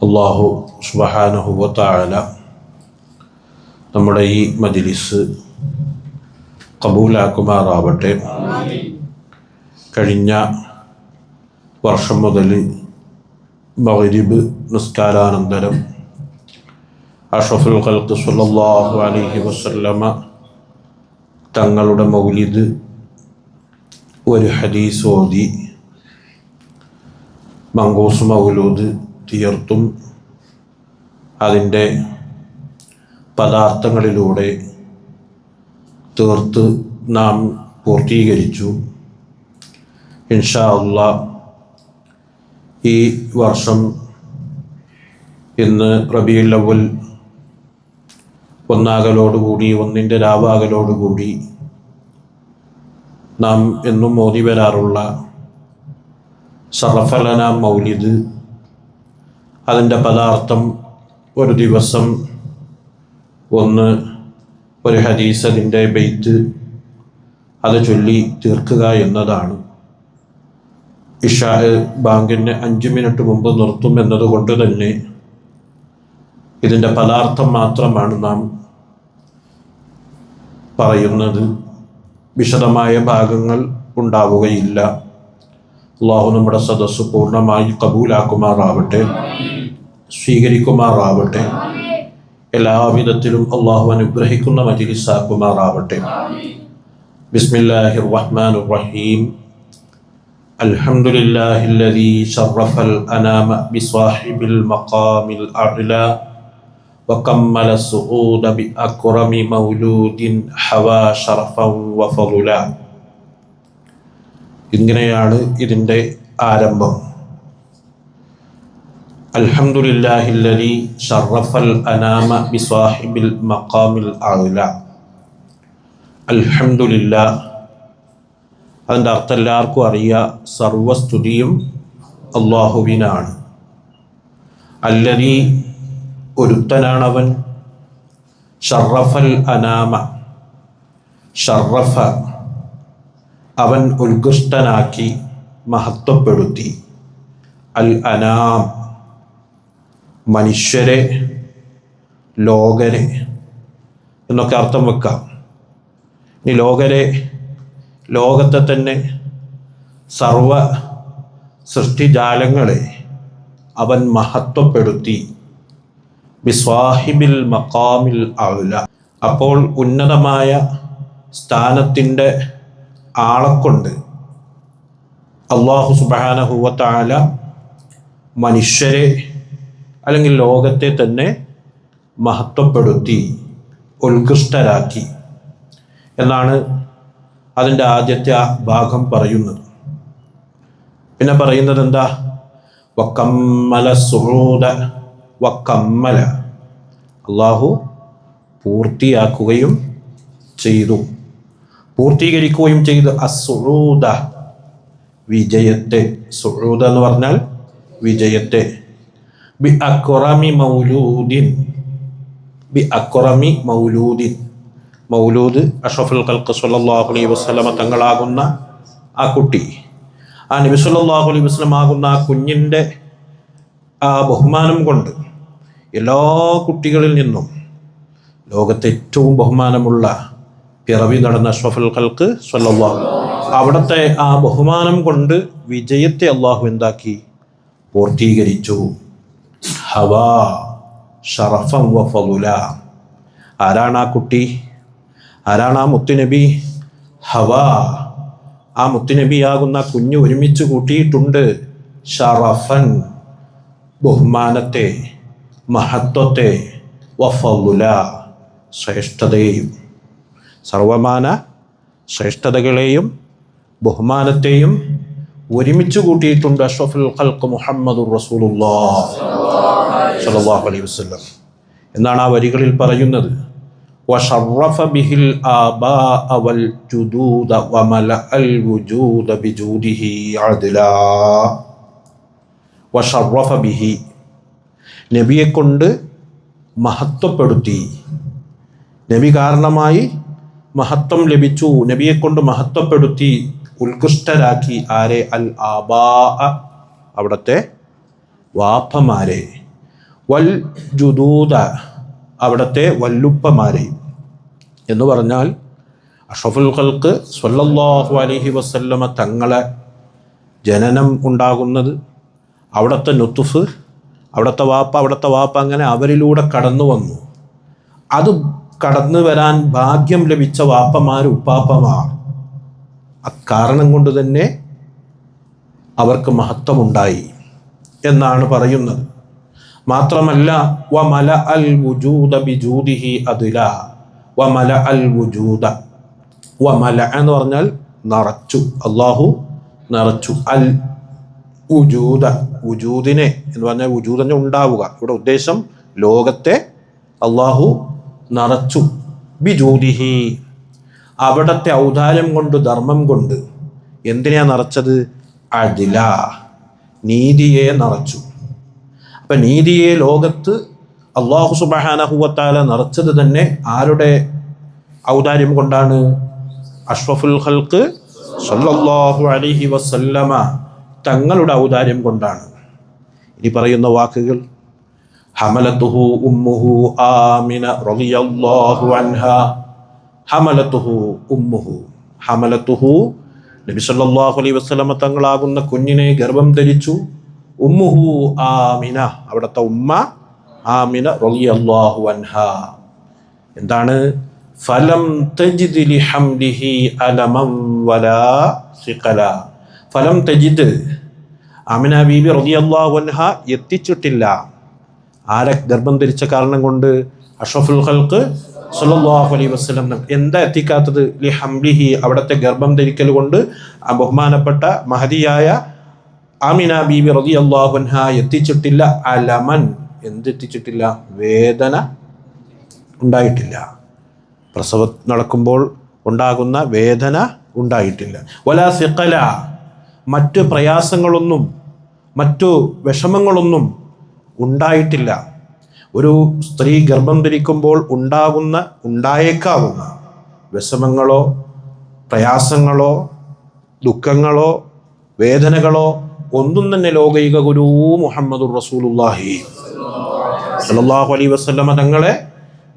അല്ലാഹു സുബ്ഹാനഹു വ തആല നമ്മുടെ ഈ മജ്ലിസ് ഖബൂലാക്കുമാറാവട്ടെ. കഴിഞ്ഞ വർഷം മുതൽ മഗ്രിബ് നിസ്കാരാനന്തരം അഷ്റഫുൽ ഖൽഖ് സ്വല്ലല്ലാഹു അലൈഹി വസല്ലമ തങ്ങളുടെ മൗലിദ് ഒരു ഹദീസ് ഓതി മങ്കൂസ് മൗലൂദ് തീർത്തും അതിൻ്റെ പദാർത്ഥങ്ങളിലൂടെ തീർത്ത് നാം പൂർത്തീകരിച്ചു. ഇൻഷാ അല്ലാഹ് ഈ വർഷം ഇന്ന് റബീഉൽ അവ്വൽ ഒന്നാകലോടുകൂടി, ഒന്നിൻ്റെ രാവാകലോടുകൂടി നാം എന്നും ഓതി വരാറുള്ള ശറഫലന മൗലിദ്, അതിൻ്റെ പദാർത്ഥം ഒരു ദിവസം ഒരു ഹദീസ്, അതിൻ്റെ ബെയ്ത്ത് അത് ചൊല്ലി തീർക്കുക എന്നതാണ്. ഇശാ ബാങ്കിന് 5 മിനിറ്റ് മുമ്പ് നിർത്തും എന്നതുകൊണ്ട് തന്നെ ഇതിൻ്റെ പദാർത്ഥം മാത്രമാണ് നാം പറയുന്നത്. വിശദമായ ഭാഗങ്ങൾ ഉണ്ടാവുകയില്ല. അല്ലാഹു നമ്മുടെ സദസ്സ് പൂർണ്ണമായി കബൂലാക്കുമാറാവട്ടെ, സ്വീകരിക്കുമാറാവട്ടെ. എല്ലാവിധത്തിലും അല്ലാഹു അനുഗ്രഹിക്കുന്ന മജ്ലിസാക്കുമാറാവട്ടെ. ബിസ്മില്ലാഹിർ റഹ്മാനിർ റഹീം. അൽഹംദുലില്ലാഹില്ലദീ ശറഫൽ അനാമ ബിസ്വാഹിബിൽ മഖാമിൽ അഅ്ലാ വകമ്മല സുഊദ ബിഅക്റമി മൗലൂദിൻ ഹവാ ശറഫൻ വഫളുലാ. ഇങ്ങനെയാണ് ഇതിൻ്റെ ആരംഭം. അൽഹംദുലില്ലാഹില്ലദീ ശറഫൽ അനാമ ബിസ്വാഹിബിൽ മഖാമിൽ അഅ്ലാ. അൽഹംദുലില്ലാ, അതിൻ്റെ അർത്ഥം എല്ലാവർക്കും അറിയാം. സർവസ്തുതിയും അല്ലാഹുവിനാണ്. അല്ലദീ, ഒരുത്തനാണവൻ. ശറഫൽ അനാമ, ശറഫ, അവൻ ഉത്കൃഷ്ടനാക്കി, മഹത്വപ്പെടുത്തി. അൽ അനാം, മനുഷ്യരെ, ലോകരെ എന്നൊക്കെ അർത്ഥം വെക്കാം. ഈ ലോകരെ, ലോകത്തെ തന്നെ സർവ സൃഷ്ടിജാലങ്ങളെ അവൻ മഹത്വപ്പെടുത്തി. ബിസ്വാഹിബിൽ മഖാമിൽ അഅ്ലാ, അപ്പോൾ ഉന്നതമായ സ്ഥാനത്തിൻ്റെ ആളെക്കൊണ്ട് അല്ലാഹു സുബ്ഹാനഹു വ തആല മനുഷ്യരെ അല്ലെങ്കിൽ ലോകത്തെ തന്നെ മഹത്വപ്പെടുത്തി, ഉത്കൃഷ്ടരാക്കി എന്നാണ് അതിൻ്റെ ആദ്യത്തെ ഭാഗം പറയുന്നത്. പിന്നെ പറയുന്നത് എന്താ? വകമ്മല സുഊദ, വകമ്മല, അല്ലാഹു പൂർത്തിയാക്കുകയും ചെയ്തു, പൂർത്തീകരിക്കുകയും ചെയ്തു. അസ്സുഊദ, വിജയത്തെ. സുഊദ എന്ന് പറഞ്ഞാൽ വിജയത്തെ. ബി അക്റമി മൗലൂദിൻ, ബി അക്റമി മൗലൂദിൻ. മൗലൂദ് അഷ്റഫുൽ ഖൽഖ് സ്വല്ലല്ലാഹു അലൈഹി വസല്ലമ തങ്ങളാകുന്ന ആ കുട്ടി, ആ നബി സ്വല്ലല്ലാഹു അലൈഹി വസല്ലം ആകുന്ന ആ കുഞ്ഞിൻ്റെ ആ ബഹുമാനം കൊണ്ട് എല്ലാ കുട്ടികളിൽ നിന്നും ലോകത്തെ ഏറ്റവും ബഹുമാനമുള്ള പിറവി നടന്ന അഷ്റഫുൽ ഖൽഖ് സ്വല്ലല്ലാഹു, അവിടുത്തെ ആ ബഹുമാനം കൊണ്ട് വിജയത്തെ അല്ലാഹു എന്താക്കി? പൂർത്തീകരിച്ചു. ഹവാ ശറഫൻ വഫളുലാ. ആരാണ് ആ കുട്ടി? ആരാണ് ആ മുത്തുനബി? ഹവാ, ആ മുത്തുനബിയാകുന്ന കുഞ്ഞ് ഒരുമിച്ച് കൂട്ടിയിട്ടുണ്ട് ശറഫൻ, ബഹുമാനത്തെ, മഹത്വത്തെ, വഫളുലാ, ശ്രേഷ്ഠതയെയും. സർവമാന ശ്രേഷ്ഠതകളെയും ബഹുമാനത്തെയും ഒരുമിച്ച് കൂട്ടിയിട്ടുണ്ട് അഷ്റഫുൽ ഖൽഖ് മുഹമ്മദുർ റസൂലുള്ളാഹ് സ്വല്ലല്ലാഹു അലൈഹി വസല്ലം എന്നാണ് ആ വരികളിൽ പറയുന്നത്. വശറഫ ബിഹിൽ ആബാഅ വൽ ജുദൂദ വമലഅൽ വുജൂദ ബിജൂദിഹി അദ്ലാ. വശറഫ ബിഹി, നബിയെ കൊണ്ട് മഹത്വപ്പെടുത്തി, നബി കാരണമായി മഹത്വം ലഭിച്ചു, നബിയെ കൊണ്ട് മഹത്വപ്പെടുത്തി, ഉത്കൃഷ്ടരാക്കി. ആരെ? അൽ ആബാ, അവിടുത്തെ വാപ്പമാരെ. വൽ ജുദൂദ, അവിടുത്തെ വല്ലുപ്പമാരെയും. എന്ന് പറഞ്ഞാൽ അഷ്റഫുൽ ഖൽഖ് സ്വല്ലല്ലാഹു അലൈഹി വസല്ലമ തങ്ങളെ ജനനം ഉണ്ടാകുന്നത്, അവിടുത്തെ നുത്ഫ്, അവിടുത്തെ വാപ്പ അങ്ങനെ അവരിലൂടെ കടന്നു വന്നു. അത് കടന്നു വരാൻ ഭാഗ്യം ലഭിച്ച വാപ്പമാർ, ഉപ്പാപ്പമാർ, അക്കാരണം കൊണ്ട് തന്നെ അവർക്ക് മഹത്വമുണ്ടായി എന്നാണ് പറയുന്നത്. മാത്രമല്ല വമല അൽ വുജൂദ ബിജൂദിഹി അദ്ല വമല അൽ വുജൂദ, വമല എന്ന് പറഞ്ഞാൽ നിറച്ചു, അള്ളാഹു നിറച്ചു. അൽ വുജൂദ, വുജൂദിനെ എന്ന് പറഞ്ഞാൽ വുജൂദിനെ ഉണ്ടാവുക, ഇവിടെ ഉദ്ദേശം ലോകത്തെ അള്ളാഹു നിറച്ചു. ബിജൂദിഹി, അവിടത്തെ ഔദാര്യം കൊണ്ട്, ധർമ്മം കൊണ്ട്. എന്തിനാ നിറച്ചത്? അദ്ല, നീതിയെ നിറച്ചു. അപ്പം നീതിയെ ലോകത്ത് അള്ളാഹു സുബ്ഹാനഹു വ തആല നിറച്ചത് തന്നെ ആരുടെ ഔദാര്യം കൊണ്ടാണ്? അഷ്റഫുൽ ഖൽഖ് സ്വല്ലല്ലാഹു അലൈഹി വസല്ലമ തങ്ങളുടെ ഔദാര്യം കൊണ്ടാണ്. ഇനി പറയുന്ന വാക്കുകൾ: ഹമലതുഹു ഉമ്മുഹു ആമിന റളിയല്ലാഹു അൻഹാ. ഹമലതുഹു ഉമ്മുഹു, ഹമലതുഹു നബി സല്ലല്ലാഹു അലൈഹി വസല്ലമ തങ്ങളാകുന്ന കുഞ്ഞിനെ ഗർഭം ധരിച്ചു. ഉമ്മുഹു ആമിന, അവിടുത്തെ ഉമ്മ ആമിന റളിയല്ലാഹു അൻഹാ. എന്താണ്? ഫലം തജിദ് ലിഹംലിഹി അലമൻ വലാ സിഖല. ഫലം തജിദ്, ആമിന ബീബി റളിയല്ലാഹു അൻഹ എത്തിച്ചിട്ടില്ല. ആരെ ഗർഭം ധരിച്ച കാരണം കൊണ്ട്? അഷ്റഫുൽ ഖൽഖ് സ്വല്ലല്ലാഹു അലൈഹി വസല്ലം. എന്താ എത്തിക്കാത്തത്? ലിഹംലിഹി, അവിടുത്തെ ഗർഭം ധരിക്കൽ കൊണ്ട് ആ ബഹുമാനപ്പെട്ട മഹദിയായ ആമിന ബീബി റളിയല്ലാഹു അൻഹ എത്തിച്ചിട്ടില്ല. അലമൻ, എന്തെത്തിച്ചിട്ടില്ല? വേദന ഉണ്ടായിട്ടില്ല. പ്രസവം നടക്കുമ്പോൾ ഉണ്ടാകുന്ന വേദന ഉണ്ടായിട്ടില്ല. വലാ സിഖല, മറ്റ് പ്രയാസങ്ങളൊന്നും, മറ്റു വിഷമങ്ങളൊന്നും ഉണ്ടായിട്ടില്ല. ഒരു സ്ത്രീ ഗർഭം ധരിക്കുമ്പോൾ ഉണ്ടായേക്കാവുന്ന വിഷമങ്ങളോ പ്രയാസങ്ങളോ ദുഃഖങ്ങളോ വേദനകളോ ഒന്നും തന്നെ ലോകൈക ഗുരു മുഹമ്മദുർ റസൂലുള്ളാഹി സ്വല്ലല്ലാഹു അലൈഹി വസല്ലമ തങ്ങളെ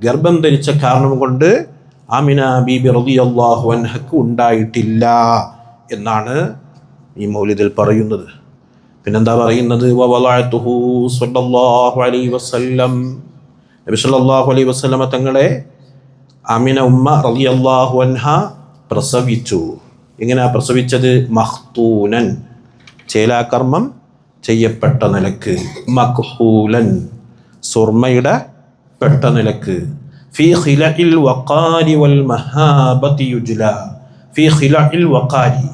ഗർഭം ധരിച്ച കാരണം കൊണ്ട് ആമിന ബീബി റളിയല്ലാഹു അൻഹക്ക് ഉണ്ടായിട്ടില്ല എന്നാണ് ഈ മൗലിദിൽ പറയുന്നത്. പിന്നെന്താ പറയുന്നത്? വവളഅതുഹു സ്വല്ലല്ലാഹു അലൈഹി വസല്ലം, നബി സ്വല്ലല്ലാഹു അലൈഹി വസല്ലമ തങ്ങളെ ആമിന ഉമ്മ റളിയല്ലാഹു അൻഹ പ്രസവിച്ചു. എങ്ങനെയാ പ്രസവിച്ചത്? മഖ്തൂനൻ, ചേലാകർമ്മം ചെയ്യപ്പെട്ട നിലക്ക്. മക്ഹൂലൻ, സുർമയുടെ പെട്ട നിലക്ക്. ഫീ ഖിലഇൽ വഖാരി വൽ മഹാബതി യുജ്ല. ഫീ ഖിലഇൽ വഖാരി,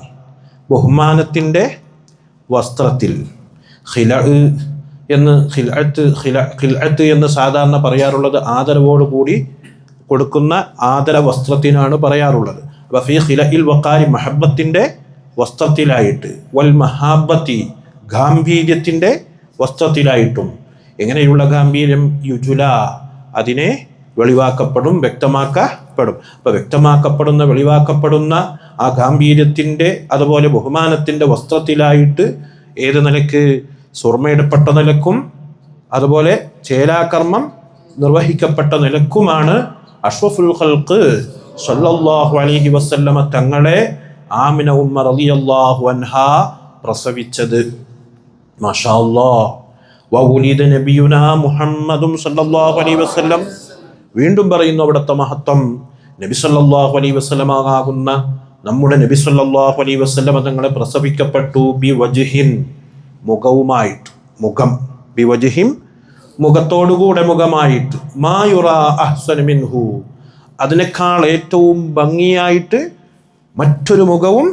ബഹുമാനത്തിൻ്റെ വസ്ത്രത്തിൽ. ഖിൽഅത്ത് എന്ന് സാധാരണ പറയാറുള്ളത് ആദരവോടുകൂടി കൊടുക്കുന്ന ആദര വസ്ത്രത്തിനാണ് പറയാറുള്ളത്. അപ്പോൾ ഫീ ഖിലഇൽ വഖാരി, മഹബത്തിൻ്റെ വസ്ത്രത്തിലായിട്ട്. വൽ മഹാബത്തി, ഗാംഭീര്യത്തിൻ്റെ വസ്ത്രത്തിലായിട്ടും. എങ്ങനെയുള്ള ഗാംഭീര്യം? യുജുല, അതിനെ വെളിവാക്കപ്പെടും, വ്യക്തമാക്കപ്പെടും. അപ്പോൾ വ്യക്തമാക്കപ്പെടുന്ന, വെളിവാക്കപ്പെടുന്ന ആ ഗാംഭീര്യത്തിൻ്റെ അതുപോലെ ബഹുമാനത്തിൻ്റെ വസ്ത്രത്തിലായിട്ട്. ഏത് നിലക്ക്? സുർമയിടപ്പെട്ട നിലക്കും അതുപോലെ ചേലാകർമ്മം നിർവഹിക്കപ്പെട്ട നിലക്കുമാണ് അഷ്റഫുൽ ഖൽഖ് സ്വല്ലല്ലാഹു അലൈഹി വസല്ലമ തങ്ങളെ ആമിന ഉമ്മ റളിയല്ലാഹു അൻഹ പ്രസവിച്ചത്. മാഷാ അല്ലാഹ്. വഉലിദ നബിയുനാ മുഹമ്മദും സ്വല്ലല്ലാഹു അലൈഹി വസല്ലം. വീണ്ടും പറയുന്നു അവിടുത്തെ മഹത്വം. നബി സല്ലല്ലാഹു അലൈഹി വസല്ലമ ആകുന്ന നമ്മുടെ നബി സല്ലല്ലാഹു അലൈഹി വസല്ലമ തങ്ങളെ പ്രസവിക്കപ്പെട്ടു. ബി വജ്ഹിൻ, മുഖവുമായിട്ട്. മുഖം, ബി വജ്ഹിൻ, മുഖത്തോടുകൂടെ മുഖമായിട്ട്. മാ യുറാ അഹ്സന മിൻഹു, അതിനേക്കാൾ ഏറ്റവും ഭംഗിയായിട്ട് മറ്റൊരു മുഖവും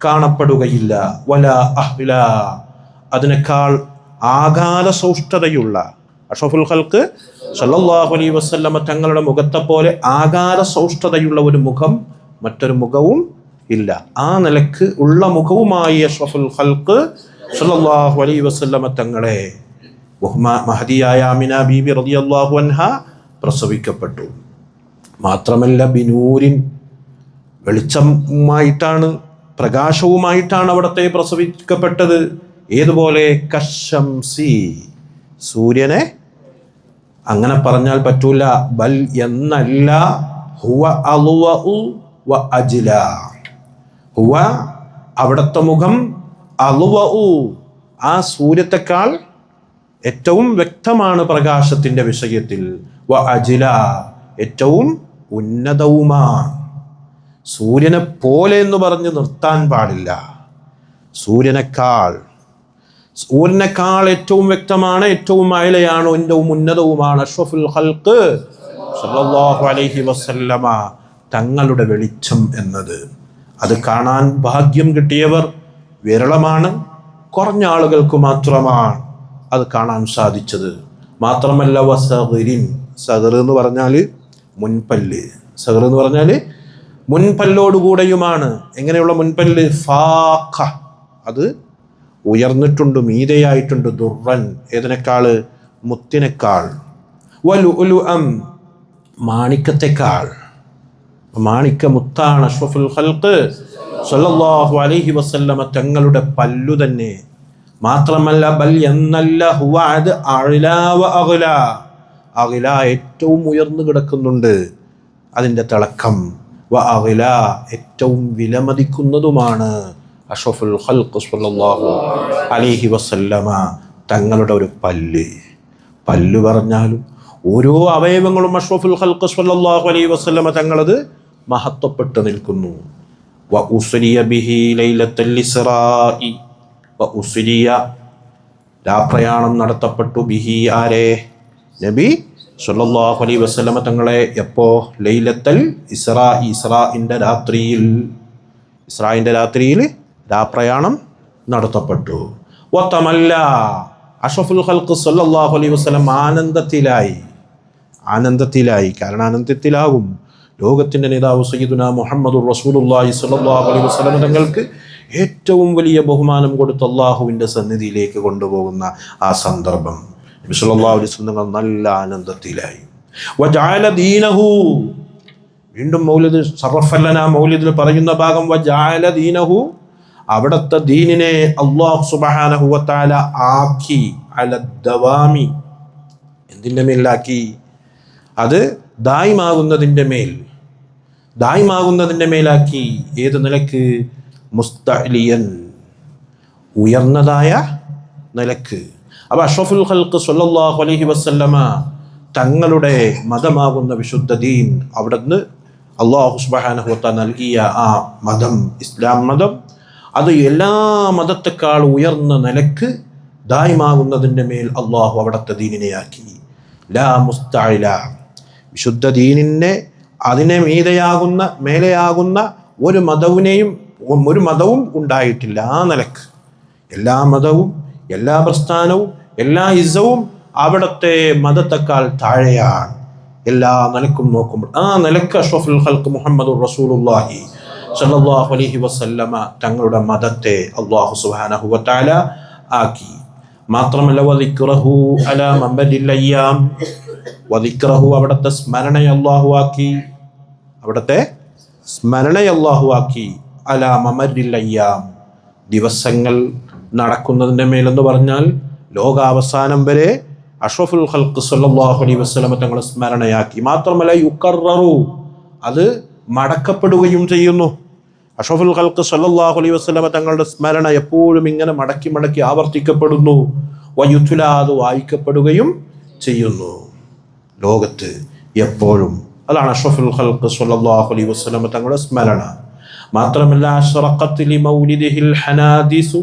കാണപ്പെടുകയില്ല. വല അഹ്ല, അതിനേക്കാൾ ആകാര സൗഷ്ഠതയുള്ള അഷ്റഫുൽ ഖൽഖ് സല്ലല്ലാഹു അലൈഹി വസല്ലമ തങ്ങളുടെ മുഖത്തെ പോലെ ആകാര സൗഷ്ഠതയുള്ള ഒരു മുഖം മറ്റൊരു മുഖവും ഇല്ല. ആ നിലക്ക് ഉള്ള മുഖവുമായി അഷ്റഫുൽ ഖൽഖ് സല്ലല്ലാഹു അലൈഹി വസല്ലമ തങ്ങളെ മഹദിയായ ആമിന ബീബി റളിയല്ലാഹു അൻഹ പ്രസവിക്കപ്പെട്ടു. മാത്രമല്ല ബിനൂരിൻ, വെളിച്ചമായിട്ടാണ്, പ്രകാശവുമായിട്ടാണ് അവിടത്തെ പ്രസവിക്കപ്പെട്ടത്. ഏതുപോലെ? കശംസി, സൂര്യനെ അങ്ങനെ പറഞ്ഞാൽ പറ്റൂല. ബൽ എന്നല്ല, ഹുവ അളുവഉ വ അജ്ല. ഹുവ അവിടുത്തെ മുഖം, അളുവഉ ആ സൂര്യത്തെക്കാൾ ഏറ്റവും വ്യക്തമാണ് പ്രകാശത്തിൻ്റെ വിഷയത്തിൽ, വ അജ്ല ഏറ്റവും ഉന്നതവുമാണ്. സൂര്യനെ പോലെ എന്ന് പറഞ്ഞ് നിർത്താൻ പാടില്ല. സൂര്യനേക്കാൾ ഏറ്റവും വ്യക്തമാണ്, ഏറ്റവും അയലയാണ്, ഏറ്റവും ഉന്നതവുമാണ് അഷ്റഫുൽ ഖൽഖ് സല്ലല്ലാഹു അലൈഹി വസല്ലമ തങ്ങളുടെ വെളിച്ചം എന്നത്. അത് കാണാൻ ഭാഗ്യം കിട്ടിയവർ വിരളമാണ്. കുറഞ്ഞ ആളുകൾക്ക് മാത്രമാണ് അത് കാണാൻ സാധിച്ചത്. മാത്രമല്ല വസഗിരിൻ, സഗർ എന്ന് പറഞ്ഞാൽ മുൻപല്ല്, സഗർ എന്ന് പറഞ്ഞാൽ മുൻപല്ലോടുകൂടെയുമാണ്. എങ്ങനെയുള്ള മുൻപല്ല്? ഫാഖ, അത് ഉയർന്നിട്ടുണ്ട്, മീതയായിട്ടുണ്ട്. ദുർറൻ ഏതിനേക്കാൾ? മുത്തിനേക്കാൾ. വലുഅം മാണിക്കത്തെക്കാൾ. മാണിക്ക മുത്താണ് അഷ്റഫുൽ ഖൽഖ് സല്ലല്ലാഹു അലൈഹി വസല്ലമ തങ്ങളുടെ പല്ലു തന്നെ. മാത്രമല്ല ബൽ എന്നല്ല, ഹുവ അത് അഅ്ലാ വ അഗ്ലാ, അഗ്ലാ ഏറ്റവും ഉയർന്നു കിടക്കുന്നുണ്ട് അതിൻ്റെ തിളക്കം, വ അഗ്ലാ ഏറ്റവും വിലമതിക്കുന്നതുമാണ് അഷ്റഫുൽ ഖൽഖ് സല്ലല്ലാഹു അലൈഹി വസല്ലമ തങ്ങളുടെ ഒരു പല്ല് പറഞ്ഞാലും ഓരോ അവയവങ്ങളും അഷ്റഫുൽ ഖൽഖ് സല്ലല്ലാഹു അലൈഹി വസല്ലമ തങ്ങളത് മഹത്വപ്പെട്ട് നിൽക്കുന്നു. വ ഉസ്രിയ ബിഹി ലൈലത്തുൽ ഇസ്റാഇ, വ ഉസ്രിയ രാപ്രയാണം നടത്തപ്പെട്ടു, ബിഹി ആരെ? നബി സല്ലല്ലാഹു അലൈഹി വസല്ലമ തങ്ങളെ. എപ്പോ? ലൈലത്തുൽ ഇസ്റാഇ, ഇസ്രാഇൻ്റെ രാത്രിയിൽ രാപ്രയാണം നടത്തപ്പെട്ടു. വ തമല്ല അഷ്റഫുൽ ഖൽഖ് സല്ലല്ലാഹു അലൈഹി വസല്ലം ആനന്ദത്തിലായി. കാരണം ആനന്ദത്തിലാകും. ലോകത്തിൻ്റെ നേതാവ് സയ്യിദുനാ മുഹമ്മദുർ റസൂലുള്ളാഹി സ്വല്ലല്ലാഹു അലൈഹി വസല്ലം തങ്ങൾക്ക് ഏറ്റവും വലിയ ബഹുമാനം കൊടുത്ത് അള്ളാഹുവിൻ്റെ സന്നിധിയിലേക്ക് കൊണ്ടുപോകുന്ന ആ സന്ദർഭം നബി സല്ലല്ലാഹു അലൈഹി വസല്ലം തങ്ങൾ നല്ല ആനന്ദത്തിലായി. വജഅല ദീനഹു, വീണ്ടും മൗലിദ് സറഫല്ലന മൗലിദിൽ പറയുന്ന ഭാഗം, വജഅല ദീനഹു അവിടുത്തെ ദീനിനെ അല്ലാഹു സുബ്ഹാനഹു വ തആല ആക്കി, അലദ്ദവാമി എന്തിൻ്റെ മേലാക്കി? അത് ദായിമാകുന്നതിൻ്റെ മേലാക്കി. ഏത് നിലക്ക്? മുസ്തഅലിയൻ ഉയർന്നതായ നിലക്ക്. അപ്പോൾ അഷ്റഫുൽ ഖൽഖ് സല്ലല്ലാഹു അലൈഹി വസല്ലമ തങ്ങളുടെ മതമാകുന്ന വിശുദ്ധ ദീൻ, അവിടുന്ന് അല്ലാഹു സുബ്ഹാനഹു വ തആല നൽകിയ ആ മതം, ഇസ്ലാം മതം, അത് എല്ലാ മതത്തെക്കാൾ ഉയർന്ന നിലക്ക് ദായിമാകുന്നതിൻ്റെ മേൽ അള്ളാഹു അവിടുത്തെ ദീനിനെയാക്കി. ലാ മുസ്തഅല, വിശുദ്ധ ദീനിനെ അതിനെ മേലെയാകുന്ന ഒരു മതവും ഉണ്ടായിട്ടില്ല. ആ നിലക്ക് എല്ലാ മതവും, എല്ലാ പ്രസ്ഥാനവും, എല്ലാ ഇസവും അവിടുത്തെ മതത്തെക്കാൾ താഴെയാണ്. എല്ലാ നിലക്കും നോക്കുമ്പോൾ ആ നിലക്ക് അഷ്റഫുൽ ഖൽഖ് മുഹമ്മദുർ റസൂലുള്ളാഹി സല്ലല്ലാഹു അലൈഹി വസല്ലമ തങ്ങളുടെ മതത്തെ അല്ലാഹു സുബ്ഹാനഹു വ തആല ആക്കി. മാത്രമല്ല വദിക്റഹു അലാ മംബദിൽ അയ്യാം, വദിക്റഹു അവിടുത്തെ സ്മരണയെ അല്ലാഹു ആക്കി, അലാ മമരിൽ അയ്യാം ദിവസങ്ങൾ നടക്കുന്നതിൻ്റെ മേലെന്ന് പറഞ്ഞാൽ ലോകാവസാനം വരെ അഷ്റഫുൽ ഖൽഖ് സല്ലല്ലാഹു അലൈഹി വസല്ലമ തങ്ങളെ സ്മരണയാക്കി. മാത്രമല്ല യുക്കററു അത് മടക്കപ്പെടുകയും ചെയ്യുന്നു. അഷ്റഫുൽ ഖൽഖ് സല്ലല്ലാഹു അലൈഹി വസല്ലമ തങ്ങളുടെ സ്മരണ എപ്പോഴും ഇങ്ങനെ മടക്കി ആവർത്തിക്കപ്പെടുന്നു. വയുതുല അത് വായിക്കപ്പെടുകയും ചെയ്യുന്നു ലോകത്ത് എപ്പോഴും. അതാണ് അഷ്റഫുൽ ഖൽഖ് സല്ലല്ലാഹു അലൈഹി വസല്ലമ തങ്ങളുടെ സ്മരണ. മാത്രമല്ല അശ്റഖത് ലിമൗലിദിഹിൽ ഹനാദിസു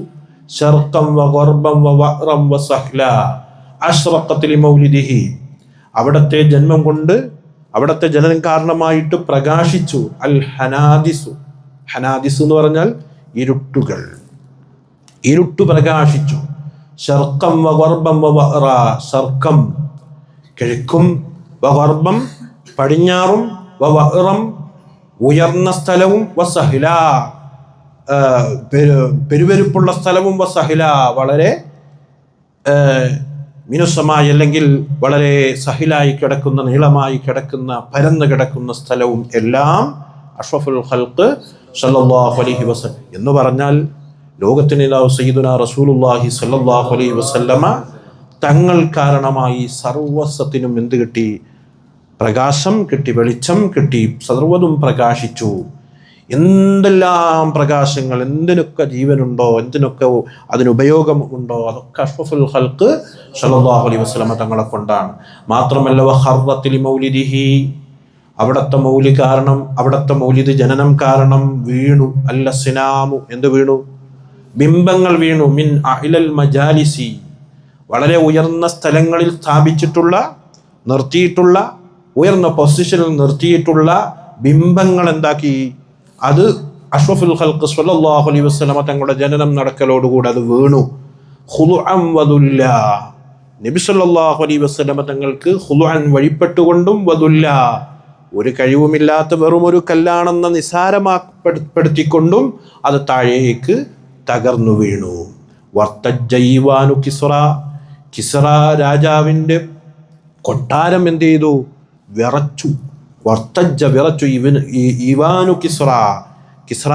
ശർഖൻ വഗർബൻ വവഅറൻ വസഹ്ല. അശ്റഖത് ലിമൗലിദിഹി അവിടുത്തെ ജന്മം കൊണ്ട്, അവിടുത്തെ ജനനം കാരണമായിട്ട് പ്രകാശിച്ചു. അൽ ഹനാദിസു, ഹനാദിസ് എന്ന് പറഞ്ഞാൽ ഇരുട്ട് പ്രകാശിച്ചു. ശർഖം വഗർബം വവഅറ, ശർഖം കിഴക്കും, വഗർബം പടിഞ്ഞാറും, വവഅറം ഉയർന്ന സ്ഥലവും, വസഹ്ല പെരുവെരുപ്പുള്ള സ്ഥലവും, വസഹ്ല വളരെ മിനുസമായി അല്ലെങ്കിൽ വളരെ സഹിലായി കിടക്കുന്ന, നീളമായി കിടക്കുന്ന, പരന്ന് കിടക്കുന്ന സ്ഥലവും എല്ലാം അഷ്റഫുൽ ഖൽഖ് സല്ലല്ലാഹു അലൈഹി വസല്ലം എന്ന് പറഞ്ഞാൽ ലോകത്തിന് സയ്യിദുനാ റസൂലുള്ളാഹി സല്ലല്ലാഹു അലൈഹി വസല്ലമ തങ്ങൾ കാരണമായി സർവസ്വത്തിനും എന്ത് കിട്ടി? പ്രകാശം കിട്ടി, വെളിച്ചം കിട്ടി, സർവ്വതും പ്രകാശിച്ചു. എന്തെല്ലാം പ്രകാശങ്ങൾ, എന്തിനൊക്കെ ജീവനുണ്ടോ, എന്തിനൊക്കെ അതിനുപയോഗം ഉണ്ടോ, അതൊക്കെ അഷ്റഫുൽ ഖൽഖ് സല്ലല്ലാഹു അലൈഹി വസല്ലമ തങ്ങളെ കൊണ്ടാണ്. മാത്രമല്ല വഖറത്തിൽ മൗലിദിഹി, അവിടുത്തെ മൗലിദ് കാരണം, അവിടുത്തെ മൗലിദ് ജനനം കാരണം വീണു അല്ല സിനാമു, എന്ത് വീണു? ബിംബങ്ങൾ വീണു. മിൻ അഇലൽ മജാലിസി, വളരെ ഉയർന്ന സ്ഥലങ്ങളിൽ സ്ഥാപിച്ചിട്ടുള്ള, നിർത്തിയിട്ടുള്ള, ഉയർന്ന പൊസിഷനിൽ നിർത്തിയിട്ടുള്ള ബിംബങ്ങൾ എന്താക്കി? അത് അഷ്റഫുൽ ഖൽഖ് സ്വല്ലല്ലാഹു അലൈഹി വസല്ലമ തങ്ങളുടെ ജനനം നടക്കലോടുകൂടി അത് വീണു. ഖുലുഅൻ വദുല്ല, നബി സല്ലല്ലാഹു അലൈഹി വസല്ലമ തങ്ങൾക്ക് ഖുലുഅൻ വഴിപ്പെട്ടുകൊണ്ടും വദുല്ല, ഒരു കഴിവുമില്ലാത്ത വെറും ഒരു കല്ലാണെന്ന നിസാരമാപ്പെടുത്തിക്കൊണ്ടും അത് താഴേക്ക് തകർന്നു വീണു. വർത്തജ്ജ ഈവാനു കിസ്റ, കിസ്റ രാജാവിൻ്റെ കൊട്ടാരം എന്ത് ചെയ്തു? വിറച്ചു. വർത്തജ്ജ, വിറച്ചു. ഈവാനു കിസ്റ, കിസ്റ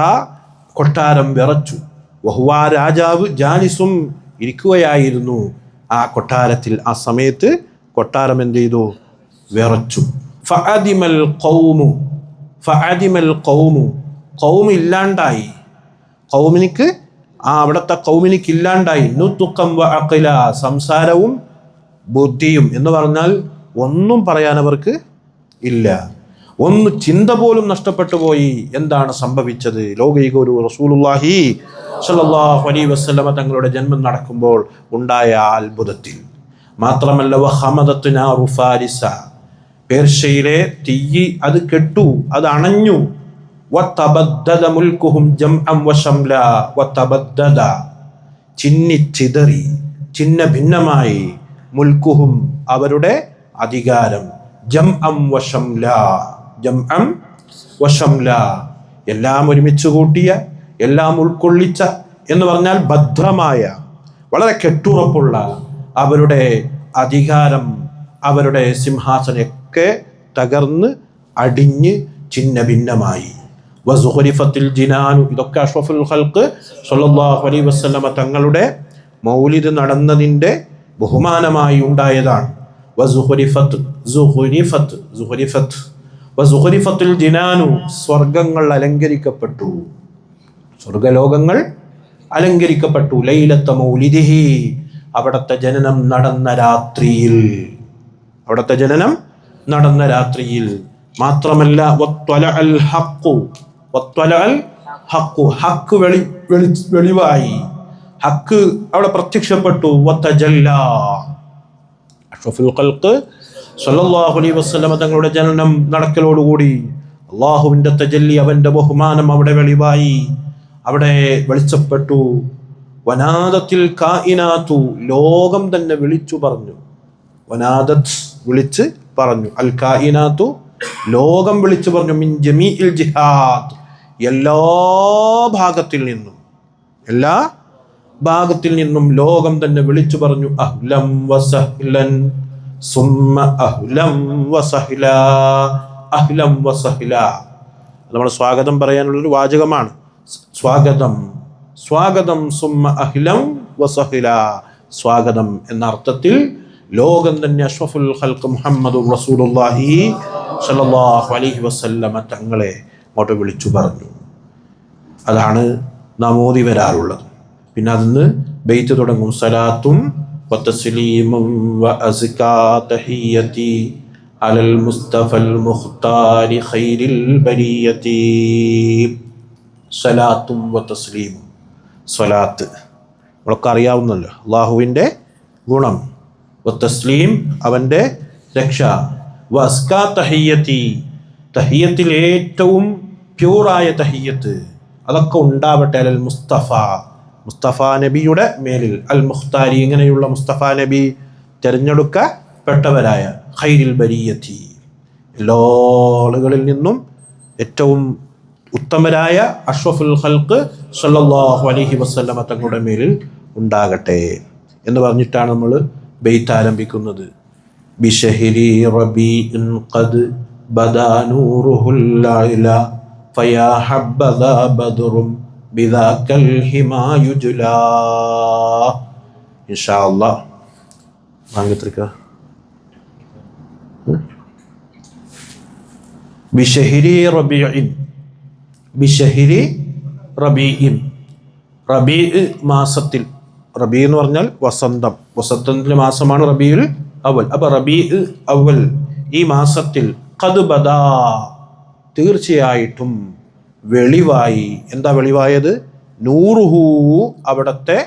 കൊട്ടാരം വിറച്ചു. വഹുവ, രാജാവ് ജാലിസും, ഇരിക്കുകയായിരുന്നു ആ കൊട്ടാരത്തിൽ. ആ സമയത്ത് കൊട്ടാരം എന്ത് ചെയ്തു? വിറച്ചു. ഫഅദിമൽ ഖൗമു, ഫഅദിമൽ ഖൗമു, ഖൗം ഇല്ലാണ്ടായി. ഖൗമിനിക്ക്, അവിടുത്തെ ഖൗമിനിക്ക് ഇല്ലാണ്ടായി. നുതുഖം വഅഖില, സംസാരവും ബുദ്ധിയും എന്ന് പറഞ്ഞാൽ ഒന്നും പറയാൻ അവർക്ക് ഇല്ല. ഒന്ന് ചിന്ത പോലും നഷ്ടപ്പെട്ടു പോയി. എന്താണ് സംഭവിച്ചത്? ലോകൈക ഒരു റസൂലുള്ളാഹി സ്വല്ലല്ലാഹു അലൈഹി വസല്ലമ തങ്ങളുടെ ജന്മം നടക്കുമ്പോൾ ഉണ്ടായ അത്ഭുതത്തിൽ. മാത്രമല്ല വഹമദത്ത് നാറു ഫാരിസ, പേർഷ്യയിലെ തീ അത് കെട്ടു, അത് അണഞ്ഞു. വതബദ്ദദ മുൽക്കുഹും ജംഅൻ വശംല, വതബദ്ദദ, ചിന്നിച്ചിതറി, ചിന്ന ഭിന്നമായി. മുൽക്കുഹും, അവരുടെ അധികാരം. ജംഅൻ വശംല, ജംഅൻ വശംല, എല്ലാം ഒരുമിച്ച് കൂട്ടിയ, എല്ലാം ഉൾക്കൊള്ളിച്ച എന്ന് പറഞ്ഞാൽ ഭദ്രമായ, വളരെ കെട്ടുറപ്പുള്ള അവരുടെ അധികാരം, അവരുടെ സിംഹാസനമൊക്കെ തകർന്ന് അടിഞ്ഞ് ചിന്ന ഭിന്നമായി. വസുഖരിഫത്തിൽ ജിനാനു, ഇതൊക്കെ അഷ്റഫുൽ ഖൽഖ് സ്വല്ലല്ലാഹു അലൈഹി വസല്ലമ തങ്ങളുടെ മൗലിദ് നടന്നതിൻ്റെ ബഹുമാനമായി ഉണ്ടായതാണ്. വസുഖരിഫത്ത്, സുഖരിഫത്ത്, സുഖരിഫത്ത്, വസുഖരിഫത്തിൽ ജിനാനു, സ്വർഗങ്ങൾ അലങ്കരിക്കപ്പെട്ടു, സ്വർഗലോകങ്ങൾ അലങ്കരിക്കപ്പെട്ടു. ലൈലത്ത മൗലിദിഹി, അവിടുത്തെ ജനനം നടന്ന രാത്രിയിൽ, അവിടുത്തെ ജനനം നടന്ന രാത്രിയിൽ. മാത്രമല്ല വത്വലഅൽ ഹഖു, വത്വലഅൽ ഹഖു, ഹഖ് വെളിവായി, ഹഖ് അവിടെ പ്രത്യക്ഷപ്പെട്ടു. വതജല്ല, അഷ്റഫുൽ ഖൽഖ് സ്വല്ലല്ലാഹു അലൈഹി വസല്ലമ തങ്ങളുടെ ജനനം നടക്കലോടുകൂടി അള്ളാഹുവിൻ്റെ തജല്ലി, അവൻ്റെ ബഹുമാനം അവിടെ വെളിവായി, അവിടെ വെളിച്ചപ്പെട്ടു. വനാദത്തിൽ കായിനാത്തു, ലോകം തന്നെ വിളിച്ചു പറഞ്ഞു. വനാദത്ത്, വിളിച്ച് പറഞ്ഞു. അൽ കായിനാത്തു, ലോകം വിളിച്ചു പറഞ്ഞു. മിൻ ജമീഇൽ ജിഹാദ്, എല്ലാ ഭാഗത്തിൽ നിന്നും, എല്ലാ ഭാഗത്തിൽ നിന്നും ലോകം തന്നെ വിളിച്ചു പറഞ്ഞു. അഹ്ലം വസഹ്ലൻ സുമ്മ അഹ്ലം വസഹ്ല, അഹ്ലം വസഹ്ല, നമ്മൾ സ്വാഗതം പറയാനുള്ളൊരു വാചകമാണ്. സ്വാഗതം, സ്വാഗതം, സുമ്മ അഹ്ലം വസഹ്ല, സ്വാഗതം എന്ന അർത്ഥത്തിൽ ലോകം തന്നെ അഷ്റഫുൽ ഖൽഖ് മുഹമ്മദുർ റസൂലുള്ളാഹി സ്വല്ലല്ലാഹു അലൈഹി വസല്ലമ തങ്ങളെ അങ്ങോട്ട് വിളിച്ചു പറഞ്ഞു. അതാണ് നാം ഓതി വരാറുള്ളത്. പിന്നെ അതിന് ബൈത്ത് തുടങ്ങും. സലാത്തും വതസ്ലീമും വഅസ്കാ തഹിയ്യതി അലൽ മുസ്തഫൽ മുഖ്താരി ഖൈരിൽ ബരിയതി. സലാത്തും വതസ്ലീമും, സ്വലാത്ത് നമ്മളൊക്കെ അറിയാവുന്നല്ലോ, അള്ളാഹുവിൻ്റെ ഗുണം. വതസ്ലീം, അവൻ്റെ രക്ഷ. വഅസ്കാ തഹിയ്യതി, തഹിയ്യത്തിൽ ഏറ്റവും പ്യൂറായ തഹിയ്യത്ത്, അതൊക്കെ ഉണ്ടാവട്ടെ. അലൽ മുസ്തഫ, മുസ്തഫ നബിയുടെ മേലിൽ. അൽ മുഖ്താരി, ഇങ്ങനെയുള്ള മുസ്തഫ നബി തിരഞ്ഞെടുക്കപ്പെട്ടവരായ ഖൈരിൽ ബരിയത്തി, എല്ലാ ആളുകളിൽ നിന്നും ഏറ്റവും ഉത്തമരായ അഷ്റഫുൽ ഖൽഖ് സ്വല്ലല്ലാഹു അലൈഹി വസല്ലമ തങ്ങളുടെ മേലിൽ ഉണ്ടാകട്ടെ എന്ന് പറഞ്ഞിട്ടാണ് നമ്മൾ ബൈത്ത് ആരംഭിക്കുന്നത്. ബിശഹരി റബീഇൻ ഖദ് ബദാ നൂറുഹുൽ അലാ ഫയാ ഹബ്ബദാ ബദ്റും ബിദാകൽ ഹിമാ യുജ്ലാ. ഇൻഷാ അല്ലാഹ് വാങ്ങത്രിക്ക ബിഷഹിരി റബീഇൻ, ബിഷഹിരി റബീഇൻ, റബീ മാസത്തിൽ. റബീ എന്ന് പറഞ്ഞാൽ വസന്തം, വസന്തത്തിന്റെ മാസമാണ് റബീഉൽ അവൽ. അപ്പൊ റബീഉ അവൽ ഈ മാസത്തിൽ ഖദ് ബദാ തീർച്ചയായിട്ടും വെളിവായി. എന്താ വെളിവായത്? നൂറുഹു അവിടത്തെ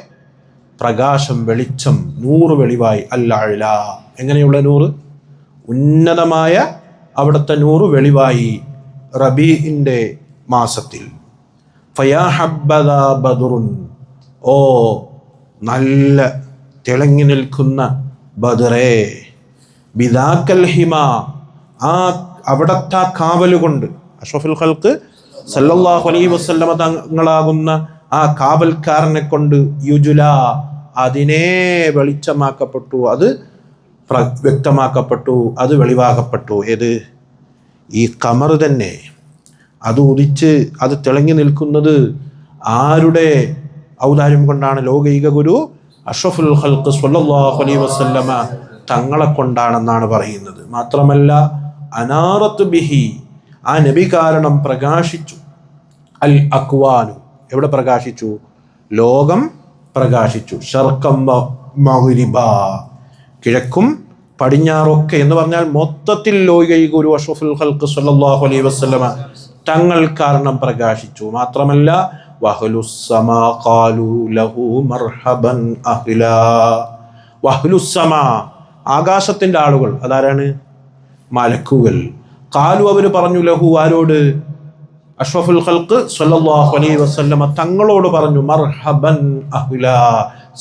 പ്രകാശം, വെളിച്ചം, നൂറ് വെളിവായി. അൽ-അഅ്ല എങ്ങനെയുള്ള നൂറ്? ഉന്നതമായ അവിടുത്തെ നൂറ് വെളിവായി റബീഇന്റെ മാസത്തിൽ. ഫയാ ഹബ്ബദാ ബദറുൻ, ഓ നല്ല തിളങ്ങി നിൽക്കുന്ന ബദറേ, ബിദാക്കൽ ഹിമ ആ അവിടത്തെ കാവലുകൊണ്ട്, അഷ്റഫുൽ ഖൽഖ് സല്ലല്ലാഹു അലൈഹി വസല്ലമ തങ്ങളാകുന്ന ആ കാവൽക്കാരനെ കൊണ്ട് യുജുല അതിനെ വെളിച്ചമാക്കപ്പെട്ടു, അത് വ്യക്തമാക്കപ്പെട്ടു, അത് വെളിവാക്കപ്പെട്ടു. ഏത്? ഈ ഖമർ തന്നെ. അത് ഉദിച്ച് അത് തിളങ്ങി നിൽക്കുന്നത് ആരുടെ ഔദാര്യം കൊണ്ടാണ്? ലോകൈക ഗുരു അഷ്റഫുൽ ഖൽഖ് സ്വല്ലല്ലാഹു അലൈഹി വസല്ലമ തങ്ങളെ കൊണ്ടാണെന്നാണ് പറയുന്നത്. മാത്രമല്ല അനാറത്ത് ബിഹി ആ നബി കാരണം പ്രകാശിച്ചു. അൽ അക്വാനു എവിടെ പ്രകാശിച്ചു? ലോകം പ്രകാശിച്ചു. ശർക്കം മഗ്രിബ കിഴക്കും പടിഞ്ഞാറൊക്കെ എന്ന് പറഞ്ഞാൽ മൊത്തത്തിൽ ലോകൈക ഗുരു അഷ്റഫുൽ ഖൽഖ് സ്വല്ലല്ലാഹു അലൈഹി വസല്ലമ തങ്ങൾ കാരണം പ്രകാശിച്ചു. മാത്രമല്ല വഹ്ലുസ്സമാ ഖാലു ലഹു മർഹബൻ അഹ്ലാ, വഹ്ലുസ്സമാ ആകാശത്തിന്റെ ആളുകൾ, അതാരാണ്? മലക്കുകൾ. ഖാലു അവർ പറഞ്ഞു, ലഹു ആരോട്? അഷ്റഫുൽ ഖൽഖ് സ്വല്ലല്ലാഹു അലൈഹി വസല്ലമ തങ്ങളോട് പറഞ്ഞു, മർഹബൻ അഹ്ലാ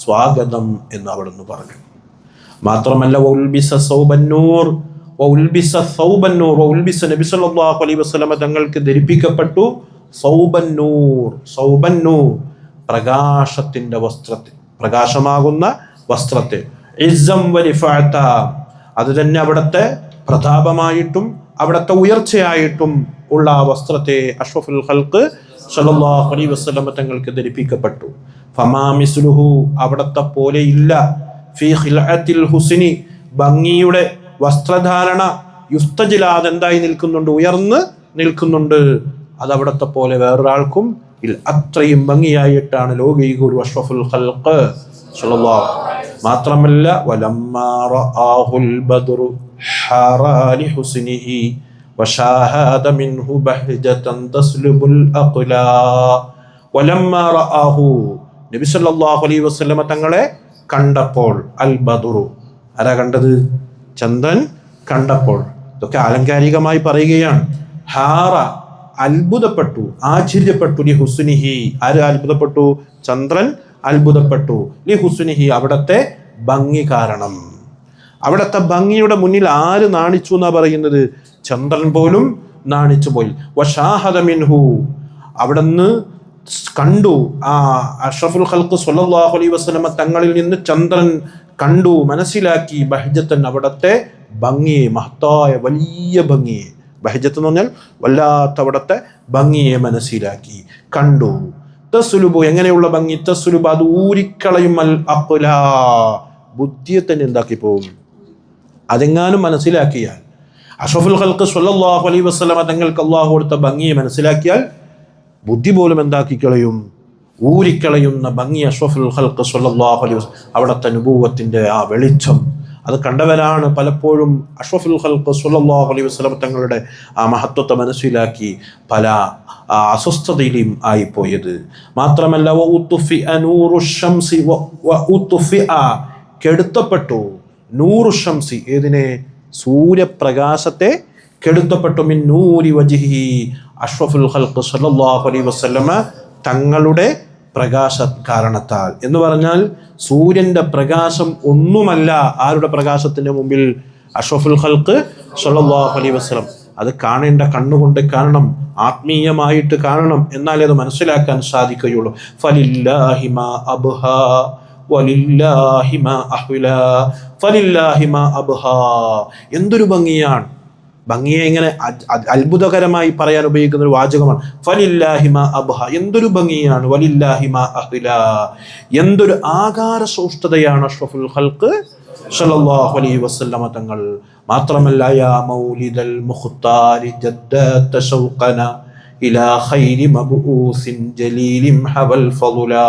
സ്വാഗതം എന്ന് അവിടുന്ന് പറഞ്ഞു. മാത്രമല്ല വഉൽബിസ സൗബൻ നൂർ, വഉൽബിസ സൗബൻ നൂർ, വഉൽബിസ നബി സല്ലല്ലാഹു അലൈഹി വസല്ലമ തങ്ങൾക്ക് ധരിപ്പിക്കപ്പെട്ടു സൗബൻ നൂർ, സൗബൻ നൂർ പ്രകാശത്തിന്റെ വസ്ത്രത്തെ, പ്രകാശമാകുന്ന വസ്ത്രത്തെ. ഇസ്സം വരിഫഅത അത് തന്നെ അവിടുത്തെ പ്രതാപമായിട്ടും അവിടുത്തെ ഉയർച്ചയായിട്ടും ഉള്ള ആ വസ്ത്രത്തെ അഷ്റഫുൽ ഖൽഖ് സ്വല്ലല്ലാഹു അലൈഹി വസല്ലമ തങ്ങൾക്ക് ധരിപ്പിക്കപ്പെട്ടു. ഫമാ മിസ്ലുഹു അവിടുത്തെ പോലെ ഇല്ല, ഫീ ഖിൽഅത്തിൽ ഹുസ്നി ഭംഗിയുടെ വസ്ത്രധാരണ, യുസ്തജിലാദ് എന്തായി നിൽക്കുന്നുണ്ട്? ഉയർന്ന് നിൽക്കുന്നുണ്ട്. അത് അവിടുത്തെ പോലെ വേറൊരാൾക്കും ഇല്ല. അത്രയും ഭംഗിയായിട്ടാണ് ലോകൈക ഗുരു അഷ്റഫുൽ ഖൽഖ് സ്വല്ലല്ലാഹു. മാത്രമല്ല വലമ്മാ റആഹുൽ ബദ്റു ഹറാലി ഹുസ്നിഹി വശാഹദ മിൻഹു ബഹ്ജതൻ തസ്ലുബുൽ അഖ്ലാ. വലമ്മാ റആഹു നബി സല്ലല്ലാഹു അലൈഹി വസല്ലമ തങ്ങളെ കണ്ടപ്പോൾ, അൽ ബദ്റു ആരാ കണ്ടത്? ചന്ദ്രൻ കണ്ടപ്പോൾ. ഇതൊക്കെ ആലങ്കാരികമായി പറയുകയാണ്. ഹാറ അത്ഭുതപ്പെട്ടു, ആശ്ചര്യപ്പെട്ടു, ലി ഹുസ്നിഹി ആര് അത്ഭുതപ്പെട്ടു? ചന്ദ്രൻ അത്ഭുതപ്പെട്ടു. ലി ഹുസ്നിഹി അവിടത്തെ ഭംഗി കാരണം. അവിടത്തെ ഭംഗിയുടെ മുന്നിൽ ആര് നാണിച്ചു എന്നാ പറയുന്നത്? ചന്ദ്രൻ പോലും നാണിച്ചു പോയി. വശാഹദ മിൻഹു അവിടുന്ന് കണ്ടു, ആ അഷ്റഫുൽ ഖൽഖ് സ്വല്ലല്ലാഹു അലൈഹി വസല്ലമ തങ്ങളിൽ നിന്ന് ചന്ദ്രൻ കണ്ടു, മനസ്സിലാക്കി ബഹ്ജത്തൻ അവിടത്തെ ഭംഗിയെ, മഹത്തായ വലിയ ഭംഗിയെ. ബഹ്ജത്ത് എന്ന് പറഞ്ഞാൽ വല്ലാത്ത അവിടത്തെ ഭംഗിയെ മനസ്സിലാക്കി, കണ്ടു. തസ്ലുബു എങ്ങനെയുള്ള ഭംഗി? തസ്ലുബ് അത് ഊരിക്കളയും, അൽ അഖ്ലാ ബുദ്ധിയെ തന്നെ എന്താക്കി പോകും. അതെങ്ങാനും മനസ്സിലാക്കിയാൽ, അഷ്റഫുൽ ഖൽഖ് സ്വല്ലല്ലാഹു അലൈഹി വസല്ലമ തങ്ങൾക്ക് അല്ലാഹു കൊടുത്ത ഭംഗിയെ മനസ്സിലാക്കിയാൽ ബുദ്ധി പോലും എന്താക്കി കളയും, ഊരിക്കളയുന്ന ഭംഗി അഷ്റഫുൽ ഖൽഖ് സ്വല്ലല്ലാഹു അലൈഹി വസല്ലം. അവിടുത്തെ നുബുവത്തിന്റെ ആ വെളിച്ചം അത് കണ്ടവരാണ് പലപ്പോഴും അഷ്റഫുൽ ഖൽഖ് സ്വല്ലല്ലാഹു അലൈഹി വസല്ലം തങ്ങളുടെ ആ മഹത്വത്തെ മനസ്സിലാക്കി പല അസ്വസ്ഥതയിലും ആയിപ്പോയത്. മാത്രമല്ല കെടുത്തപ്പെട്ടു നൂറു ഷംസി ഏതിനെ? സൂര്യപ്രകാശത്തെ കെടുത്തപ്പെട്ടു. മിൻ നൂരി വജ്ഹിഹി അഷ്റഫുൽ ഖൽഖ് സ്വല്ലല്ലാഹു അലൈഹി വസല്ലമ തങ്ങളുടെ പ്രകാശ കാരണത്താൽ. എന്ന് പറഞ്ഞാൽ സൂര്യന്റെ പ്രകാശം ഒന്നുമല്ല ആരുടെ പ്രകാശത്തിന്റെ മുമ്പിൽ? അഷ്റഫുൽ ഖൽഖ് സ്വല്ലല്ലാഹു അലൈഹി വസല്ലം. അത് കാണേണ്ട കണ്ണുകൊണ്ട് കാണണം, ആത്മീയമായിട്ട് കാണണം, എന്നാലേ അത് മനസ്സിലാക്കാൻ സാധിക്കുകയുള്ളൂ. ഫലില്ലാഹി മാ അബ്ഹാ വലില്ലാഹി മാ അഹ്ലാ ഫലില്ലാഹി മാ അബ്ഹാ. എന്തൊരു ഭംഗിയാണ്! ഭംഗിയെ ഇങ്ങനെ അത്ഭുതകരമായി പറയാൻ ഉപയോഗിക്കുന്ന ഒരു വാചകമാണ് ഫലില്ലാഹി മാ അബ്ഹ. എന്തൊരു ഭംഗിയാണ്! വലില്ലാഹി മാ അഹ്ലാ. എന്തൊരു ആകാര സൗഷ്ഠതയാണ് അഷ്റഫുൽ ഖൽഖ് സല്ലല്ലാഹു അലൈഹി വസല്ലമ തങ്ങൾ. മാത്രമല്ല യാ മൗലിദൽ മുഖ്താരി ജദ്ദത ശൗഖന ഇലാ ഖൈരി മബ്ഊസിൻ ജലീലിൻ ഹവൽ ഫളുലാ.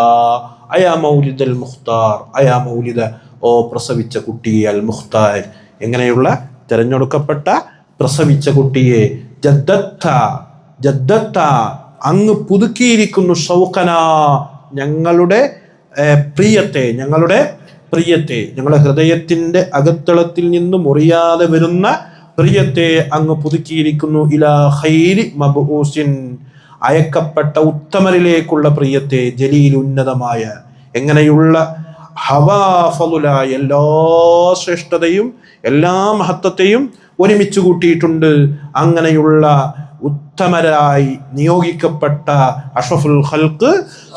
അയാ മൗലിദൽ മുഖ്താർ, അയാ മൗലിദ, ഓ പ്രസവിച്ച കുട്ടിയെ, അൽ മുഖ്താർ എങ്ങനെയുള്ള തിരഞ്ഞെടുക്കപ്പെട്ട പ്രസവിച്ച കുട്ടിയെ, ജദ്ദത്ത അങ്ങ് പുതുക്കിയിരിക്കുന്നു, ഷൗഖന ഞങ്ങളുടെ പ്രിയത്തെ, ഞങ്ങളുടെ ഹൃദയത്തിന്റെ അകത്തളത്തിൽ നിന്ന് മുറിയാതെ വരുന്ന പ്രിയത്തെ അങ്ങ് പുതുക്കിയിരിക്കുന്നു, ഇലാ ഖൈരി മബ്ഊസിൻ അയക്കപ്പെട്ട ഉത്തമരിലേക്കുള്ള പ്രിയത്തെ, ജലീൽ ഉന്നതമായ, എങ്ങനെയുള്ള ഹവാ ഫളുല എല്ലാ ശ്രേഷ്ഠതയും എല്ലാ മഹത്വത്തെയും ഒരുമിച്ച് കൂട്ടിയിട്ടുണ്ട്. അങ്ങനെയുള്ള ഉത്തമരായി നിയോഗിക്കപ്പെട്ട അഷ്റഫുൽ ഖൽഖ്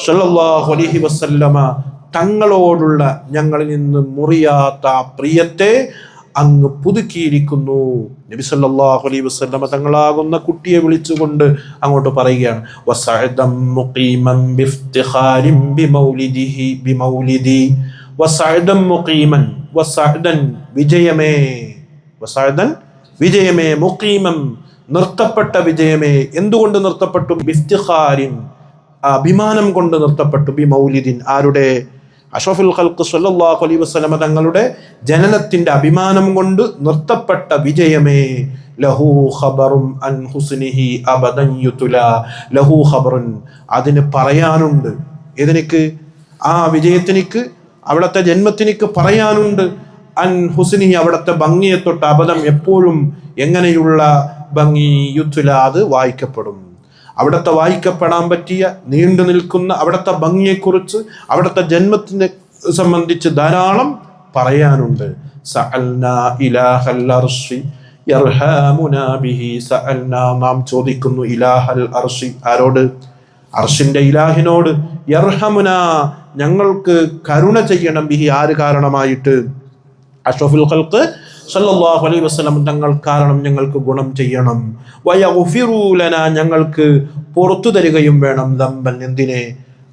സല്ലല്ലാഹു അലൈഹി വസല്ലമ തങ്ങളോടുള്ള ഞങ്ങളിൽ നിന്ന് മുറിയാത്ത പ്രിയത്തെ അങ്ങ് പുതുക്കിയിരിക്കുന്നു. നബി സല്ലല്ലാഹു അലൈഹി വസല്ലമ തങ്ങളാകുന്ന കുട്ടിയെ വിളിച്ചുകൊണ്ട് അങ്ങോട്ട് പറയുകയാണ്, വസഅദൻ മുഖീമൻ ബിഫ്തിഖാരിൻ ബിമൗലിദി വസഅദൻ മുഖീമൻ, വസഅദൻ വിജയമേ, വസഅദൻ വിജയമേ, മുഖീമൻ നിർത്തപ്പെട്ട വിജയമേ. എന്തുകൊണ്ട് നിർത്തപ്പെട്ടു? ബിഫ്തിഖാരിൻ അഭിമാനം കൊണ്ട് നിർത്തപ്പെട്ടു, ബിമൗലിദിൻ ആരുടെ? അഷ്റഫുൽ ഖൽഖ് സല്ലല്ലാഹു അലൈഹി വസല്ലമ തങ്ങളുടെ ജനനത്തിന്റെ അഭിമാനം കൊണ്ട് നിർത്തപ്പെട്ട വിജയമേ. ലഹു ഖബറുൻ അൻ ഹുസ്നിഹി അബദൻ യുതുലാ, ലഹു ഖബറുൻ അതിന് പറയാനുണ്ട്, ഏതിനിക്ക്? ആ വിജയത്തിനിക്ക്, അവിടുത്തെ ജന്മത്തിനിക്ക് പറയാനുണ്ട്. അൻ ഹുസ്നിഹി അവിടുത്തെ ഭംഗിയെ തൊട്ട്, അബദം എപ്പോഴും എങ്ങനെയുള്ള ഭംഗി, യുതുലാ അത് വായിക്കപ്പെടും. അവിടുത്തെ വായിക്കപ്പെടാൻ പറ്റിയ നീണ്ടു നിൽക്കുന്ന അവിടുത്തെ ഭംഗിയെക്കുറിച്ച്, അവിടുത്തെ ജന്മത്തിനെ സംബന്ധിച്ച് ധാരാളം പറയാനുണ്ട്. സഅൽനാ ഇലാഹൽ അർശി യർഹമുനാ ബിഹി, സഅൽനാ നാം ചോദിക്കുന്നു, ഇലാഹൽ അർശി ആരോട്? അർശിന്റെ ഇലാഹിനോട്, യർഹമുനാ ഞങ്ങൾക്ക് കരുണ ചെയ്യണം, ബിഹി ആര് കാരണമായിട്ട്? അഷ്റഫുൽ ഖൽഖ് സല്ലല്ലാഹു അലൈഹി വസല്ലം തങ്ങൾ കാരണം ഞങ്ങൾക്ക് ഗുണം ചെയ്യണം. വയഗ്ഫിറു ലനാ ഞങ്ങൾക്ക് പുറത്തു തരികയും വേണം, ദംബൻ എന്തിനെ?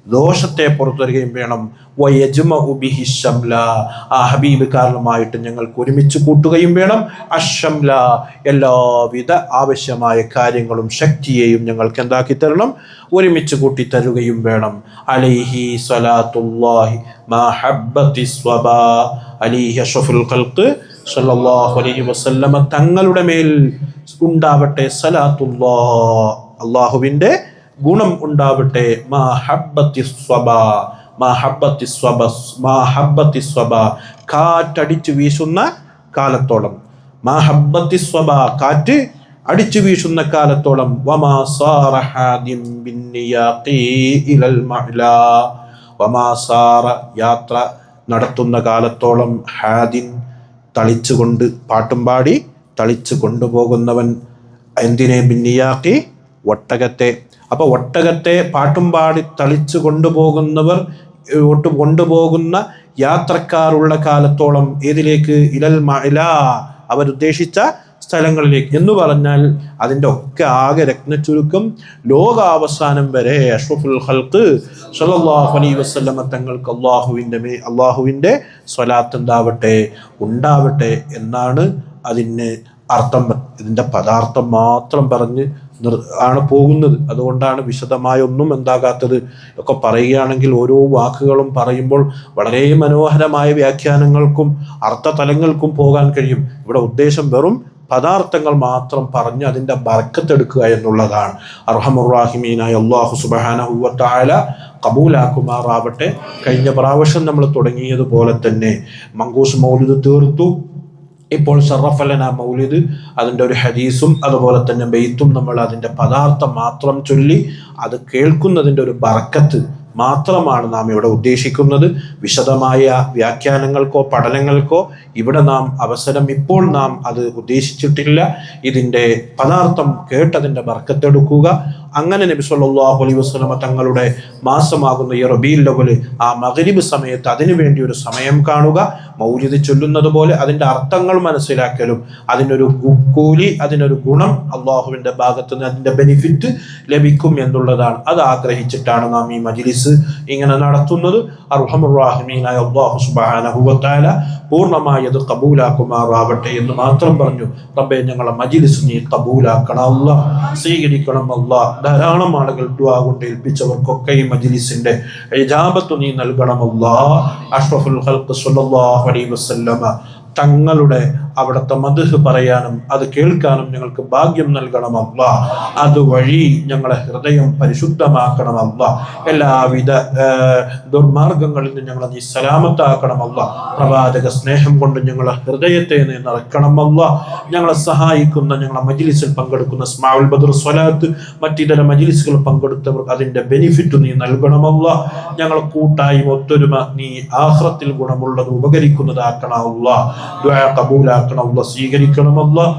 ദോഷത്തെ പുറത്തു തരികയും വേണം. വയജ്മഉ ബിഹി ശംല ആ ഹബീബ് കാരണമായിട്ട് ഞങ്ങൾക്ക് ഒരുമിച്ച് കൂട്ടുകയും വേണം. അശംല എല്ലാവിധ ആവശ്യമായ കാര്യങ്ങളും ശക്തിയെയും ഞങ്ങൾക്ക് എന്താക്കി തരണം? ഒരുമിച്ച് കൂട്ടി തരുകയും വേണം. അലൈഹി സ്വലാത്തുല്ലാഹി മാ ഹബ്ബത്തിസ് സ്വബാ, അലൈഹി അഷ്റഫുൽ ഖൽഖ് സല്ലല്ലാഹു അലൈഹി വസല്ലമ തങ്ങളുടെ മേൽ ഉണ്ടാവട്ടെ സലാത്തുല്ലാഹ്, അല്ലാഹുവിൻ്റെ ഗുണം ഉണ്ടാവട്ടെ. മാ ഹബ്ബത്തിസ് സ്വബാ, മാ ഹബ്ബത്തിസ് സ്വബാ, മാ ഹബ്ബത്തിസ് സ്വബാ കാറ്റടിച്ചു വീശുന്ന കാലത്തോളം, മാ ഹബ്ബത്തിസ് സ്വബാ കാറ്റ് അടിച്ചു വീശുന്ന കാലത്തോളം. വമാ സാറ ഹാദിൻ ബിന്നിയാഖി ഇലൽ മഅ്ലാ, വമാ സാറ യാത്ര നടത്തുന്ന കാലത്തോളം, ഹാദിൻ തളിച്ചുകൊണ്ട്, പാട്ടും പാടി തളിച്ചു കൊണ്ടുപോകുന്നവൻ, എന്തിനെ? ബിന്നിയാഖി ഒട്ടകത്തെ. അപ്പൊ ഒട്ടകത്തെ പാട്ടും പാടി തളിച്ചു കൊണ്ടുപോകുന്നവർ, കൊണ്ടുപോകുന്ന യാത്രക്കാരുള്ള കാലത്തോളം ഏതിലേക്ക്? ഇലൽ മഅ്ലാ അവരുദ്ദേശിച്ച സ്ഥലങ്ങളിലേക്ക് എന്ന് പറഞ്ഞാൽ അതിൻ്റെ ഒക്കെ ആകെ രത്നച്ചുരുക്കം ലോകാവസാനം വരെ അഷ്റഫുൽ ഖൽഖ് സല്ലല്ലാഹു അലൈഹി വസല്ലമ തങ്ങൾക്ക് അള്ളാഹുവിൻ്റെ സ്വലാത്ത് ഉണ്ടാവട്ടെ എന്നാണ് അതിന് അർത്ഥം. ഇതിൻ്റെ പദാർത്ഥം മാത്രം പറഞ്ഞ് ആണ് പോകുന്നത്. അതുകൊണ്ടാണ് വിശദമായ ഒന്നും എന്താകാത്തത്. ഒക്കെ പറയുകയാണെങ്കിൽ ഓരോ വാക്കുകളും പറയുമ്പോൾ വളരെ മനോഹരമായ വ്യാഖ്യാനങ്ങൾക്കും അർത്ഥതലങ്ങൾക്കും പോകാൻ കഴിയും. ഇവിടെ ഉദ്ദേശം വെറും പദാർത്ഥങ്ങൾ മാത്രം പറഞ്ഞ് അതിൻ്റെ ബർക്കത്തെടുക്കുക എന്നുള്ളതാണ്. അർഹമുർ റഹീമീനായ അല്ലാഹു സുബ്ഹാനഹു വ തആല കബൂലാക്കുമാറാവട്ടെ. കഴിഞ്ഞ പ്രാവശ്യം നമ്മൾ തുടങ്ങിയതുപോലെ തന്നെ മങ്കൂസ് മൗലിദ് തീർത്തു. ഇപ്പോൾ ഷറഫലന മൗലിദ്, അതിൻ്റെ ഒരു ഹദീസും അതുപോലെ തന്നെ ബെയ്ത്തും നമ്മൾ അതിൻ്റെ പദാർത്ഥം മാത്രം ചൊല്ലി അത് കേൾക്കുന്നതിൻ്റെ ഒരു ബർക്കത്ത് മാത്രമാണ് നാം ഇവിടെ ഉദ്ദേശിക്കുന്നത്. വിശദമായ വ്യാഖ്യാനങ്ങൾക്കോ പഠനങ്ങൾക്കോ ഇവിടെ നാം അവസരം ഇപ്പോൾ നാം അത് ഉദ്ദേശിച്ചിട്ടില്ല. ഇതിൻ്റെ പദാർത്ഥം കേട്ടതിൻ്റെ ബർക്കത്തെടുക്കുക, അങ്ങനെ നബി സല്ലല്ലാഹു അലൈഹി വസല്ലമ തങ്ങളുടെ മാസമാകുന്ന ഈ റബീഉൽ അവ്വൽ ആ മഗ്രിബ് സമയത്ത് അതിനു വേണ്ടി ഒരു സമയം കാണുക, മൗലിദ് ചൊല്ലുന്നത് പോലെ അതിൻ്റെ അർത്ഥങ്ങൾ മനസ്സിലാക്കലും അതിനൊരു കൂലി, അതിനൊരു ഗുണം അള്ളാഹുവിൻ്റെ ഭാഗത്ത് നിന്ന് അതിൻ്റെ ബെനിഫിറ്റ് ലഭിക്കും എന്നുള്ളതാണ്. അത് ആഗ്രഹിച്ചിട്ടാണ് നാം ഈ മജ്ലിസ് ഇങ്ങനെ നടത്തുന്നത്. അർഹമുർ റഹീമീനായ അല്ലാഹു സുബ്ഹാനഹു വ തആല പൂർണ്ണമായി അത് കബൂലാക്കുമാറാവട്ടെ എന്ന് മാത്രം പറഞ്ഞു. റബ്ബേ, ഞങ്ങളെ മജ്ലിസ് നീ കബൂലാക്കണം അല്ലാഹ്, സ്വീകരിക്കണം അല്ലാഹ്. ധാരാളം ആളുകൾ ദുആ കൊണ്ട് ഏൽപ്പിച്ചവർക്കൊക്കെ ഈ മജ്ലിസിന്റെ ഇജാബത്ത് നീ നൽകണം അല്ലാഹ്. അഷ്റഫുൽ ഖൽഖ് സ്വല്ലല്ലാഹു അലൈഹി വസല്ലമ തങ്ങളുടെ അവിടുത്തെ മദ്ഹ് പറയാനും അത് കേൾക്കാനും ഞങ്ങൾക്ക് ഭാഗ്യം നൽകണം അല്ലാഹ്. അതുവഴി ഞങ്ങളെ ഹൃദയം പരിശുദ്ധമാക്കണം അല്ലാഹ്. എല്ലാവിധ ദുർമാർഗങ്ങളിൽ നിന്ന് ഞങ്ങളെ നീ സലാമത്താക്കണം അല്ലാഹ്. പ്രവാചക സ്നേഹം കൊണ്ട് ഞങ്ങളെ ഹൃദയത്തെ നീ നിറക്കണം അല്ലാഹ്. ഞങ്ങളെ സഹായിക്കുന്ന, ഞങ്ങളെ മജ്ലിസിൽ പങ്കെടുക്കുന്ന ഇസ്മാഉൽ ബദർ സ്വലാത്ത് മറ്റിതര മജ്ലിസുകൾ പങ്കെടുത്തവർ അതിന്റെ ബെനിഫിറ്റ് നീ നൽകണം അല്ലാഹ്. ഞങ്ങളെ കൂട്ടായി ഒത്തൊരുമ നീ ആഖിറത്തിൽ ഗുണമുള്ളത് ഉപകരിക്കുന്നതാക്കണം അല്ലാഹ്. ദുആ കബൂലാക്കണം അല്ലാഹ്, സ്വീകരിക്കണം അല്ലാഹ്.